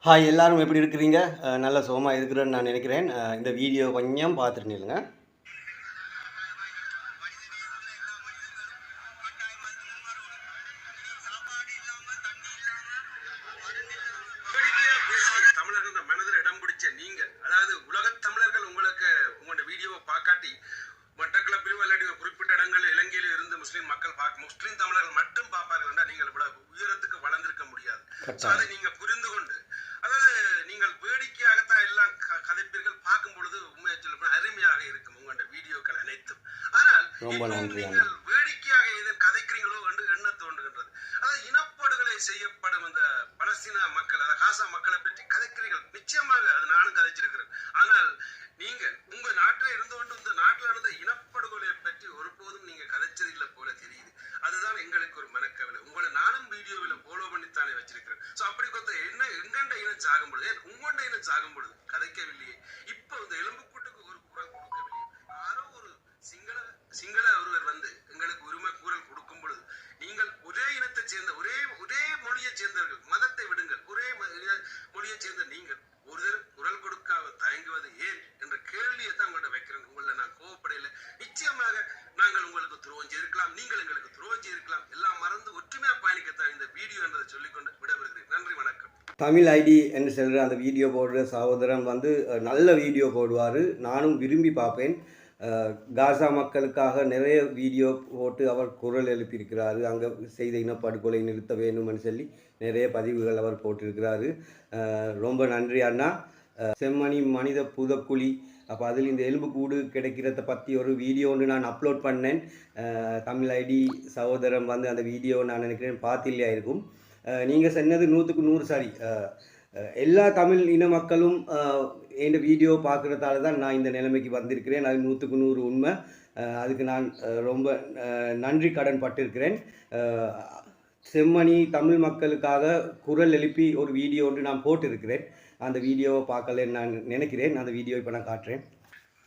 Hi எல்லாரும் எப்படி இருக்கிறீங்க? நல்ல சுகமா இருக்கிறேன்னு நான் நினைக்கிறேன். இந்த வீடியோ கொஞ்சம் பார்த்துட்டு நில்லுங்க. தமிழர்கள் மனதில் இடம் பிடிச்ச நீங்க, அதாவது உலகத் தமிழர்கள் உங்களுக்கு உங்களோட வீடியோவை பார்க்காட்டி மட்டக்களப்பிலும் இல்லாட்டி குறிப்பிட்ட இடங்களில் இலங்கையில் இருந்து முஸ்லீம் மக்கள் முஸ்லீம் தமிழர்கள் மட்டும் பார்ப்பார்கள் என்றால் நீங்கள் இவ்வளவு உயரத்துக்கு வளர்ந்திருக்க முடியாது. அதை நீங்க புரிந்து கொண்டு, அதாவது நீங்கள் வேடிக்கையாகத்தான் எல்லாம் கதைப்பீர்கள், பார்க்கும் பொழுது உண்மையை சொல்ல அருமையாக இருக்கும் உங்களோட வீடியோக்கள் அனைத்தும். ஆனால் நீங்கள் வேடிக்கையாக எதை கதைக்கிறீங்களோ என்று எண்ண தோன்றுகின்றது. அதாவது இனப்படுகொலை செய்யப்படும் அந்த பலஸ்தீன மக்கள், அதாவது காசா மக்களை பற்றி கதைக்கிறீர்கள். நிச்சயமாக அது நானும் கதைச்சிருக்கிறேன். ஆனால் நீங்கள் உங்க நாட்டில் இருந்து கொண்டு இந்த நாட்டில் நடந்த இனப்படுகொலையை பற்றி ஒருபோதும் நீங்க கதைச்சதில்லை போல தெரியுது. அதுதான் எங்களுக்கு ஒரு மனக்கவலை. உங்களை நானும் வீடியோவில் ஃபாலோ பண்ணித்தானே வச்சிருக்கிறேன். ஸோ அப்படி கொத்த என்ன எங்கண்ட இனம் சாகும் பொழுது, உங்கண்ட இனம் சாகும் பொழுது கதைக்கவில்லையே. இப்போ இந்த எலும்புக்கூட்டுக்கு ஒரு குரல் கொடுக்கவில்லையே. யாரோ ஒரு சிங்கள ஒருவர் வந்து எங்களுக்கு உரிமை குரல் கொடுக்கும் பொழுது, நீங்கள் ஒரே இனத்தை சேர்ந்த ஒரே மொழியை சேர்ந்தவர்கள், மதத்தை விடுங்கள், ஒரே மொழியை சேர்ந்த நீங்கள் ஒருத்தர் குரல் கொடுக்காம தயங்குவது ஏன் என்ற கேள்வியை தான் உங்கள்ட்ட வைக்கிறேன். உங்களை நான் கோவப்படையில. நிச்சயமாக நாங்கள் உங்களுக்கு துரோகம் செய்திருக்கலாம், நீங்கள் எங்களுக்கு துரோகம் செய்திருக்கலாம். எல்லாம் மறந்து ஒற்றுமையா பயணிக்கத்தான் இந்த வீடியோ என்றதை சொல்லிக்கொண்டு விடைபெறுகிறேன். நன்றி, வணக்கம். தமிழ் ஐடி என்று சொல்கிற அந்த வீடியோ போடுற சகோதரன் வந்து நல்ல வீடியோ போடுவார். நானும் விரும்பி பார்ப்பேன். காசா மக்களுக்காக நிறைய வீடியோ போட்டு அவர் குரல் எழுப்பியிருக்கிறாரு. அங்கே செய்த இனப்படுகொலை நிறுத்த வேண்டும்னு சொல்லி நிறைய பதிவுகள் அவர் போட்டிருக்கிறாரு. ரொம்ப நன்றி அண்ணா. செம்மணி மனித புதக்குழி, அப்போ அதில் இந்த எலும்புக்கூடு கிடைக்கிறத பற்றி ஒரு வீடியோ ஒன்று நான் அப்லோட் பண்ணேன். தமிழ் ஐடி சகோதரன் வந்து அந்த வீடியோ நான் நினைக்கிறேன் பார்த்தில்லையா இருக்கும். நீங்கள் சொன்னது 100க்கு 100 சரி. எல்லா தமிழ் இன மக்களும் என் வீடியோ பார்க்குறதால தான் நான் இந்த நிலைமைக்கு வந்திருக்கிறேன். அது 100க்கு 100 உண்மை. அதுக்கு நான் ரொம்ப நன்றி கடன் பட்டிருக்கிறேன். செம்மணி தமிழ் மக்களுக்காக குரல் எழுப்பி ஒரு வீடியோ ஒன்று நான் போட்டிருக்கிறேன். அந்த வீடியோவை பார்க்கலன்னு நான் நினைக்கிறேன். அந்த வீடியோ இப்போ நான் காட்டுறேன்.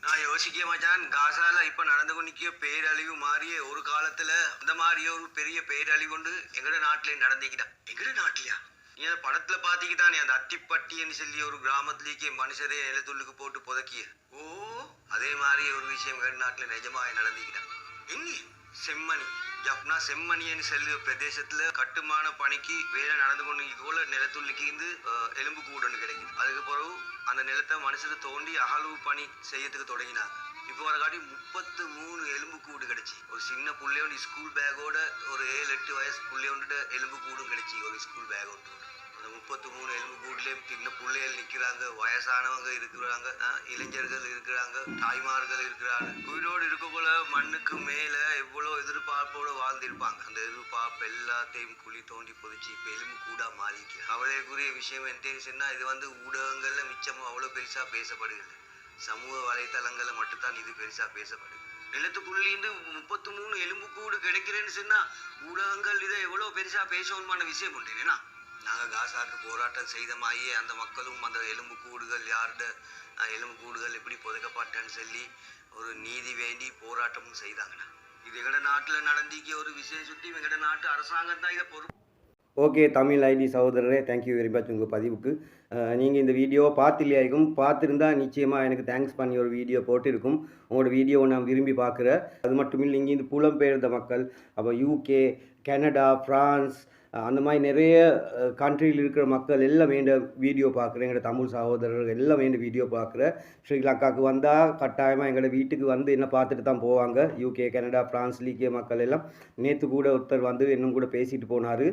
நான் யோசிக்க மாட்டான், காசால இப்போ நடந்து கொண்டிருக்கிற பேரழிவு மாறிய ஒரு காலத்தில் அந்த மாதிரியே ஒரு பெரிய பேரழிவு கொண்டு எங்கட நாட்டிலே நடந்துக்கிட்டான். எங்கட நாட்டிலையா? நீ அந்த படத்துல பாத்திக்கிட்டானே, அந்த அட்டிப்பட்டின்னு சொல்லி ஒரு கிராமத்திலேயே மனுஷரே நிலத்துள்ளுக்கு போட்டு புதக்கிய. ஓ, அதே மாதிரி ஒரு விஷயம் எங்கள் நாட்டில் நிஜமாக நடந்துக்கிட்டான். எங்கே? செம்மணி ஜப்னா செம்மணின்னு சொல்லி பிரதேசத்துல கட்டுமான பணிக்கு வேலை நடந்து கொண்டு போல நிலத்துள்ளிக்கு இருந்து எலும்பு கூடுன்னு கிடைக்குது. அதுக்கு பிறகு அந்த நிலத்தை மனுஷர் தோண்டி அகழ்வு பணி செய்யறதுக்கு தொடங்கினாங்க. இப்போ வர காட்டி 33 எலும்பு கூடு கிடைச்சி. ஒரு சின்ன புள்ளையோட ஸ்கூல் பேக்கோட ஒரு 7-8 வயசு புள்ளையோட எலும்பு கூடும் கிடைச்சி. ஒரு ஸ்கூல் பேக் ஒன்று. அந்த 33 எலும்பு கூடுலேயும் சின்ன பிள்ளைகள் நிற்கிறாங்க, வயசானவங்க இருக்கிறாங்க, இளைஞர்கள் இருக்கிறாங்க, தாய்மார்கள் இருக்கிறாங்க. உயிரோடு இருக்க போல மண்ணுக்கு மேலே எவ்வளோ எதிர்பார்ப்போடு வாழ்ந்திருப்பாங்க. அந்த எதிர்பார்ப்பு எல்லாத்தையும் குழி தோண்டி பொதிச்சு இப்போ எலும்பு கூடா மாறிக்கு. கவலைக்குரிய விஷயம் என்ன சொன்னால், இது வந்து ஊடகங்கள்ல மிச்சமும் அவ்வளோ பெருசாக பேசப்படுகிறது. சமூக வலைத்தளங்களில் மட்டும்தான் இது பெருசாக பேசப்படுது. நிலத்துக்குள்ளேருந்து 33 எலும்பு கூடு கிடைக்கிறேன்னு சொன்னா ஊடகங்கள் இதை எவ்வளோ பெருசாக பேசணுமான விஷயம் உண்டு. ஏன்னா நாங்கள் காசாக்கு போராட்டம் செய்த மாதிரியே அந்த மக்களும் அந்த எலும்பு கூடுகள் யார்ட எலும்பு கூடுகள் எப்படி புதைக்கப்பட்டன்னு சொல்லி ஒரு நீதி வேண்டி போராட்டமும் செய்தாங்கண்ணா. இது எங்கட நாட்டில் நடந்திக்க ஒரு விஷயம் சுற்றி எங்கட நாட்டு அரசாங்கம் தான் இதை பொறுப்பு. ஓகே தமிழ் ஐடி சகோதரரே, தேங்க்யூ வெரி மச் உங்கள் பதிவுக்கு. நீங்கள் இந்த வீடியோவை பார்த்தில்லையாயிருக்கும். பார்த்துருந்தால் நிச்சயமாக எனக்கு தேங்க்ஸ் பண்ணி ஒரு வீடியோ போட்டிருக்கும். உங்களோட வீடியோவை நான் விரும்பி பார்க்குறேன். அது மட்டும் இல்லை, இங்கே இந்த புலம்பெயர்ந்த மக்கள், அப்போ UK, கனடா, ஃப்ரான்ஸ், அந்த மாதிரி நிறைய கண்ட்ரியில் இருக்கிற மக்கள் எல்லாம் வேண்ட வீடியோ பார்க்குறேன். எங்களோட தமிழ் சகோதரர்கள் எல்லாம் வேண்ட வீடியோ பார்க்குறேன். ஸ்ரீலங்காவுக்கு வந்தால் கட்டாயமாக எங்களோட வீட்டுக்கு வந்து என்ன பார்த்துட்டு தான் போவாங்க. UK, கனடா, ஃப்ரான்ஸ், லீக்கிய மக்கள் எல்லாம். நேற்று கூட ஒருத்தர் வந்து இன்னும் கூட பேசிட்டு போனார்,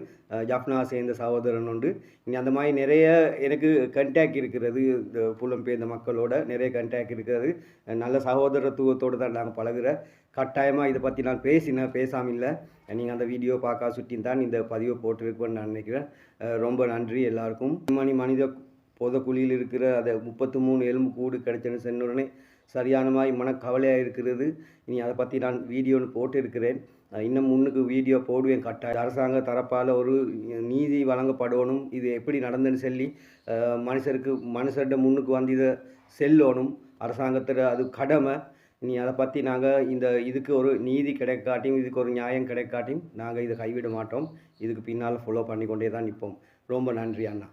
ஜப்னா சேர்ந்த சகோதரன் உண்டு. இங்கே அந்த மாதிரி நிறைய எனக்கு கண்டாக்ட் இருக்கிறது. இந்த புலம்பெயர்ந்த மக்களோட நிறைய கண்டாக்ட் இருக்கிறது. நல்ல சகோதரத்துவத்தோடு தான் நாங்கள் பழகுற. கட்டாயமாக இதை பற்றி நான் பேசாமல் இல்லை. நீங்கள் அந்த வீடியோ பார்க்க சுற்றி தான் இந்த பதிவை போட்டிருக்குன்னு நான் நினைக்கிறேன். ரொம்ப நன்றி எல்லாருக்கும். மனித புதக்குழியில் இருக்கிற அதை 33 எலும்பு கூடு கிடைச்சேன்னு சொன்ன உடனே சரியான மாதிரி மனக்கவலையாக இருக்கிறது. இனி அதை பற்றி நான் வீடியோன்னு போட்டிருக்கிறேன். இன்னும் முன்னுக்கு வீடியோ போடுவேன் கட்டாயம். அரசாங்க தரப்பால் ஒரு நீதி வழங்கப்படணும். இது எப்படி நடந்துன்னு சொல்லி மனுஷர்கிட்ட முன்னுக்கு வந்து இதை செல்லணும். அரசாங்கத்தில் அது கடமை. இனி அதை பற்றி நாங்கள் இதுக்கு ஒரு நீதி கிடைக்காட்டியும், இதுக்கு ஒரு நியாயம் கிடைக்காட்டியும் நாங்கள் இதை கைவிட மாட்டோம். இதுக்கு பின்னால் ஃபாலோ பண்ணி கொண்டே தான் நிற்போம். ரொம்ப நன்றி அண்ணா.